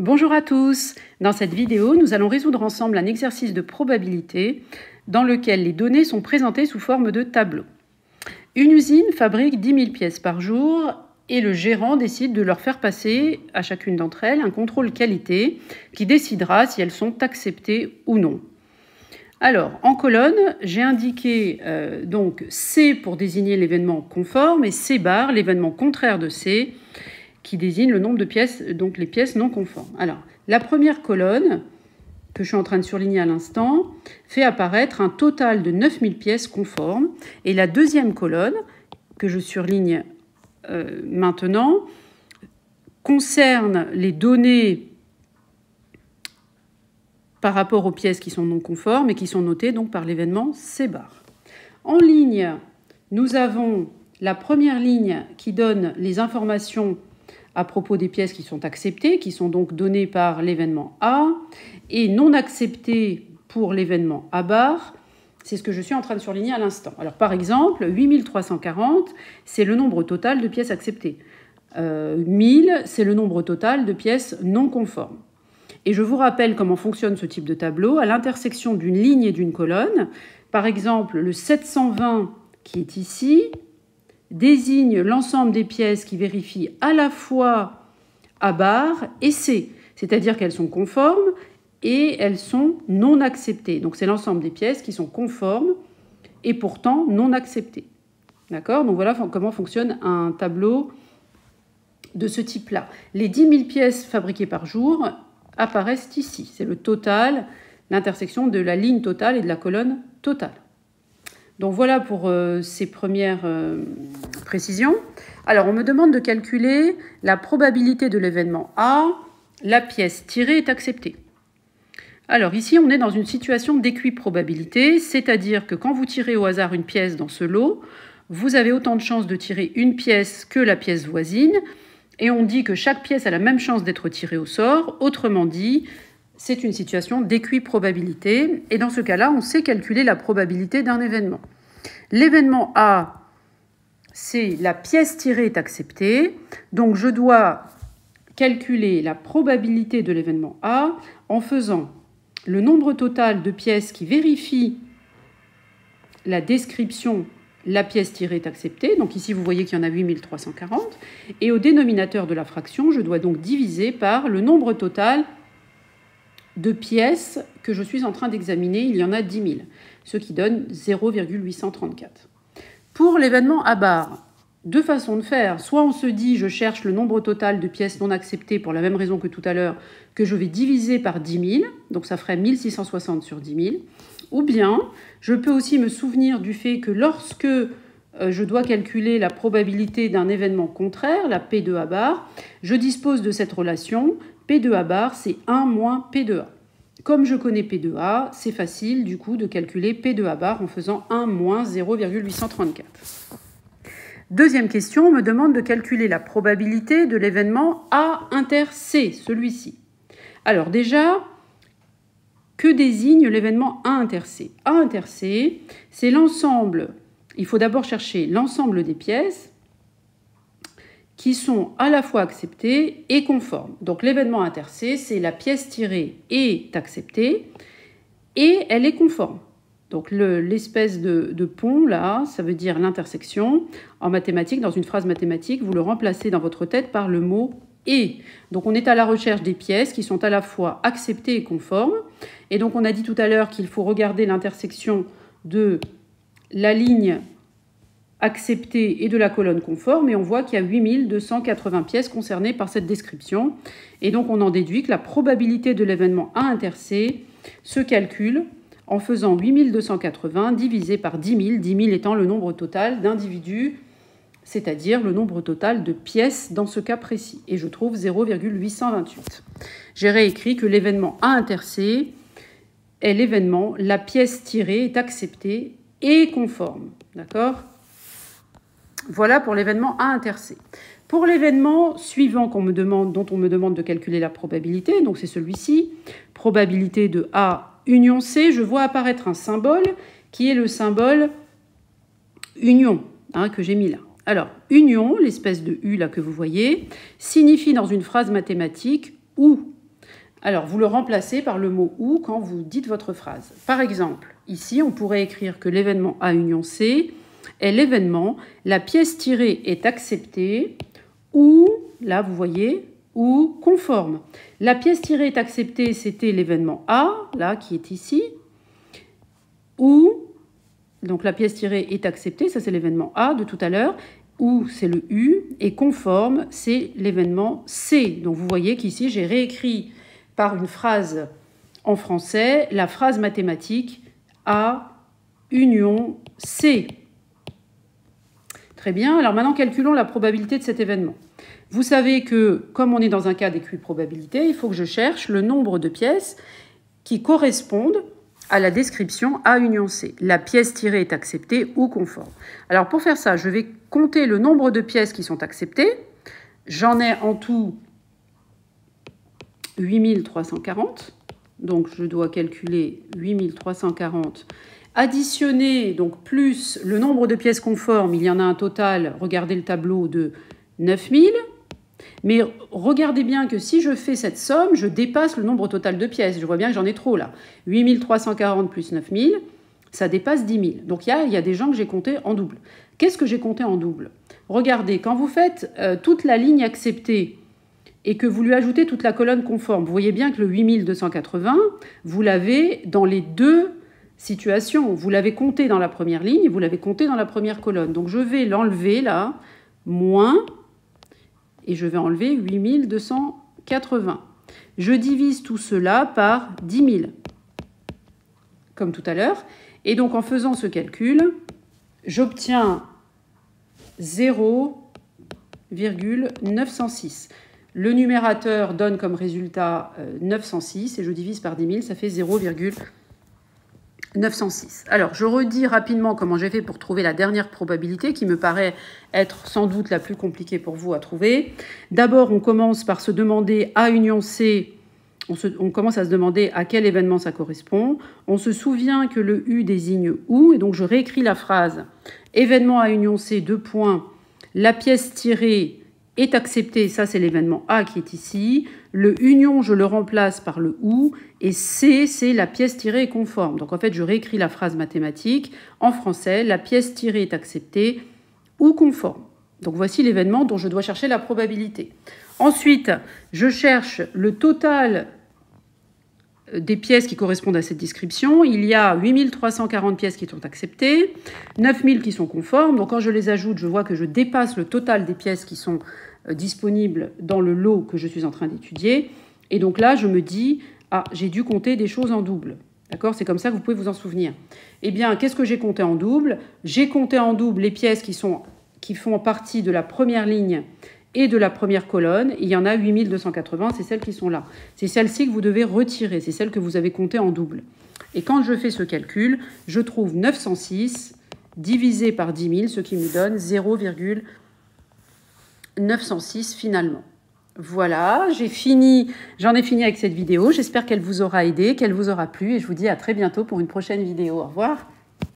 Bonjour à tous. Dans cette vidéo, nous allons résoudre ensemble un exercice de probabilité dans lequel les données sont présentées sous forme de tableau. Une usine fabrique 10 000 pièces par jour et le gérant décide de leur faire passer à chacune d'entre elles un contrôle qualité qui décidera si elles sont acceptées ou non. Alors, en colonne, j'ai indiqué donc C pour désigner l'événement conforme et C bar, l'événement contraire de C, qui désigne le nombre de pièces, donc les pièces non conformes. Alors, la première colonne, que je suis en train de surligner à l'instant, fait apparaître un total de 9000 pièces conformes. Et la deuxième colonne, que je surligne maintenant, concerne les données par rapport aux pièces qui sont non conformes et qui sont notées donc par l'événement C bar. En ligne, nous avons la première ligne qui donne les informations à propos des pièces qui sont acceptées, qui sont donc données par l'événement A, et non acceptées pour l'événement A bar. C'est ce que je suis en train de surligner à l'instant. Alors par exemple, 8340, c'est le nombre total de pièces acceptées. 1000, c'est le nombre total de pièces non conformes. Et je vous rappelle comment fonctionne ce type de tableau. À l'intersection d'une ligne et d'une colonne, par exemple, le 720 qui est ici désigne l'ensemble des pièces qui vérifient à la fois A bar et C, c'est-à-dire qu'elles sont conformes et elles sont non acceptées. Donc c'est l'ensemble des pièces qui sont conformes et pourtant non acceptées. D'accord ? Donc voilà comment fonctionne un tableau de ce type-là. Les 10 000 pièces fabriquées par jour apparaissent ici. C'est le total, l'intersection de la ligne totale et de la colonne totale. Donc voilà pour ces premières précisions. Alors on me demande de calculer la probabilité de l'événement A. La pièce tirée est acceptée. Alors ici on est dans une situation d'équiprobabilité, c'est-à-dire que quand vous tirez au hasard une pièce dans ce lot, vous avez autant de chances de tirer une pièce que la pièce voisine, et on dit que chaque pièce a la même chance d'être tirée au sort. Autrement dit, c'est une situation d'équiprobabilité, et dans ce cas-là, on sait calculer la probabilité d'un événement. L'événement A, c'est la pièce tirée est acceptée, donc je dois calculer la probabilité de l'événement A en faisant le nombre total de pièces qui vérifient la description la pièce tirée est acceptée, donc ici vous voyez qu'il y en a 8340, et au dénominateur de la fraction, je dois donc diviser par le nombre total de pièces que je suis en train d'examiner, il y en a 10 000, ce qui donne 0,834. Pour l'événement A bar, deux façons de faire. Soit on se dit, je cherche le nombre total de pièces non acceptées pour la même raison que tout à l'heure, que je vais diviser par 10 000, donc ça ferait 1660 sur 10 000. Ou bien, je peux aussi me souvenir du fait que lorsque je dois calculer la probabilité d'un événement contraire, la P de A bar, je dispose de cette relation. P de A bar, c'est 1 moins P de A. Comme je connais P de A, c'est facile du coup de calculer P de A bar en faisant 1 moins 0,834. Deuxième question, on me demande de calculer la probabilité de l'événement A inter C, celui-ci. Alors déjà, que désigne l'événement A inter C ? A inter C, c'est l'ensemble, il faut d'abord chercher l'ensemble des pièces qui sont à la fois acceptées et conformes. Donc l'événement inter C, c'est la pièce tirée est acceptée et elle est conforme. Donc l'espèce de pont, là, ça veut dire l'intersection. En mathématiques, dans une phrase mathématique, vous le remplacez dans votre tête par le mot « et ». Donc on est à la recherche des pièces qui sont à la fois acceptées et conformes. Et donc on a dit tout à l'heure qu'il faut regarder l'intersection de la ligne acceptée et de la colonne conforme. Et on voit qu'il y a 8280 pièces concernées par cette description. Et donc on en déduit que la probabilité de l'événement A inter C se calcule en faisant 8280 divisé par 10 000, 10 000 étant le nombre total d'individus, c'est-à-dire le nombre total de pièces dans ce cas précis. Et je trouve 0,828. J'ai réécrit que l'événement A inter C est l'événement, la pièce tirée est acceptée et conforme. D'accord ? Voilà pour l'événement A inter C. Pour l'événement suivant dont on me demande de calculer la probabilité, donc c'est celui-ci, probabilité de A union C, je vois apparaître un symbole qui est le symbole union, que j'ai mis là. Alors, union, l'espèce de U là que vous voyez, signifie dans une phrase mathématique ou Alors, vous le remplacez par le mot « ou » quand vous dites votre phrase. Par exemple, ici, on pourrait écrire que l'événement A union C est l'événement « la pièce tirée est acceptée » ou, là, vous voyez, ou conforme. La pièce tirée est acceptée, c'était l'événement A, là, qui est ici, ou, donc la pièce tirée est acceptée, ça c'est l'événement A de tout à l'heure, ou c'est le U, et conforme, c'est l'événement C. Donc vous voyez qu'ici, j'ai réécrit par une phrase en français la phrase mathématique A union C. Très bien, alors maintenant calculons la probabilité de cet événement. Vous savez que, comme on est dans un cas d'équiprobabilité, il faut que je cherche le nombre de pièces qui correspondent à la description A union C. La pièce tirée est acceptée ou conforme. Alors pour faire ça, je vais compter le nombre de pièces qui sont acceptées. J'en ai en tout 8340. Donc je dois calculer 8340. Additionner, donc plus le nombre de pièces conformes, il y en a un total, regardez le tableau, de 9000. Mais regardez bien que si je fais cette somme, je dépasse le nombre total de pièces. Je vois bien que j'en ai trop là. 8340 plus 9000, ça dépasse 10 000. Donc il y a des gens que j'ai comptés en double. Qu'est-ce que j'ai compté en double? Regardez, quand vous faites toute la ligne acceptée et que vous lui ajoutez toute la colonne conforme, vous voyez bien que le 8280, vous l'avez dans les deux situations. Vous l'avez compté dans la première ligne et vous l'avez compté dans la première colonne. Donc je vais l'enlever là, moins... et je vais enlever 8280. Je divise tout cela par 10 000, comme tout à l'heure. Et donc, en faisant ce calcul, j'obtiens 0,906. Le numérateur donne comme résultat 906, et je divise par 10 000, ça fait 0,906. Alors, je redis rapidement comment j'ai fait pour trouver la dernière probabilité, qui me paraît être sans doute la plus compliquée pour vous à trouver. D'abord, on commence par se demander A union C, on commence à se demander à quel événement ça correspond. On se souvient que le U désigne OU, et donc je réécris la phrase. Événement A union C, 2 points, la pièce tirée est acceptée, ça c'est l'événement A qui est ici. Le union, je le remplace par le OU, et C, c'est la pièce tirée est conforme. Donc en fait, je réécris la phrase mathématique en français, la pièce tirée est acceptée ou conforme. Donc voici l'événement dont je dois chercher la probabilité. Ensuite, je cherche le total des pièces qui correspondent à cette description. Il y a 8340 pièces qui sont acceptées, 9000 qui sont conformes. Donc quand je les ajoute, je vois que je dépasse le total des pièces qui sont disponibles dans le lot que je suis en train d'étudier. Et donc là, je me dis, ah, j'ai dû compter des choses en double. D'accord? C'est comme ça que vous pouvez vous en souvenir. Eh bien, qu'est-ce que j'ai compté en double? J'ai compté en double les pièces qui font partie de la première ligne et de la première colonne. Il y en a 8280, c'est celles qui sont là. C'est celles-ci que vous devez retirer, c'est celles que vous avez comptées en double. Et quand je fais ce calcul, je trouve 906 divisé par 10 000, ce qui me donne 0,906 finalement. Voilà, j'en ai fini avec cette vidéo. J'espère qu'elle vous aura aidé, qu'elle vous aura plu, et je vous dis à très bientôt pour une prochaine vidéo. Au revoir.